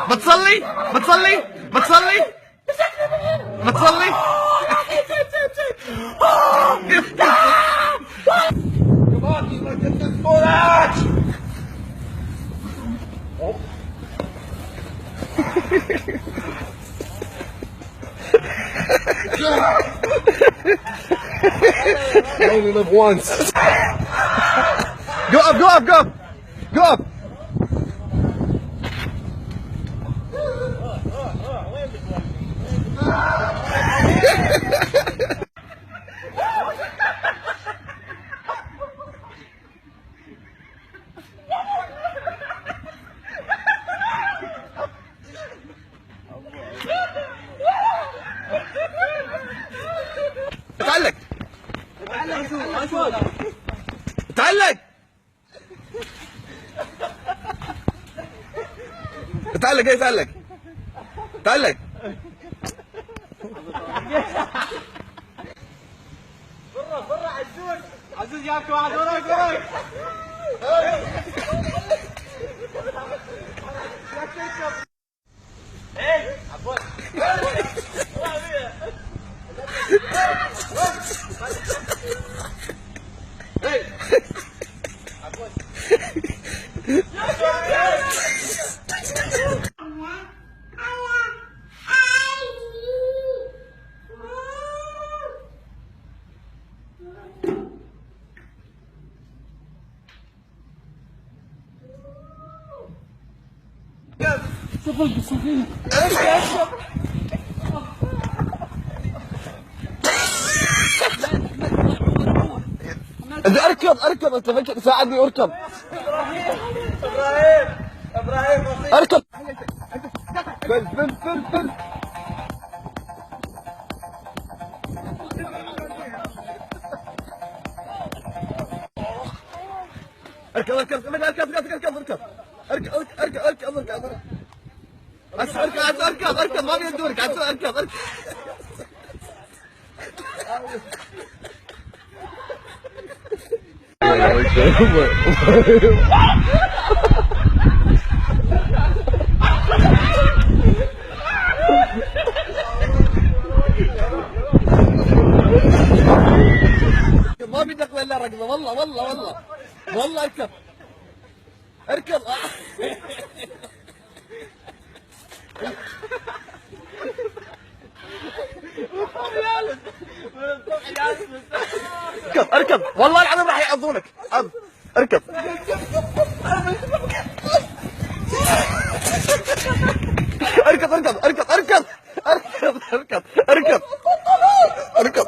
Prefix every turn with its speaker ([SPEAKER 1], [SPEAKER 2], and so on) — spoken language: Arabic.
[SPEAKER 1] بتصلي بتصلي بتصلي بتصلي.
[SPEAKER 2] You only live once.
[SPEAKER 1] Go up, go up, go up, go up. تعلق تعلق تعلق ايه تعلق تعلق.
[SPEAKER 3] برا عزوز جابك واحد وراك وراك. ايه عبود
[SPEAKER 1] اركض اركض انت فكر ساعدني اركض.
[SPEAKER 3] ابراهيم
[SPEAKER 1] اركض. فل فل فل فل. اركض اركض اركض اركض اركض اركض اركض اركض اركض اركض اركض ما بيدورك اركض اركض. ما في دخل الا ركضه والله والله والله والله اركض اركض. اركض اركض والله العظيم راح يعضونك. اركض اركض اركض اركض اركض اركض اركض اركض اركض.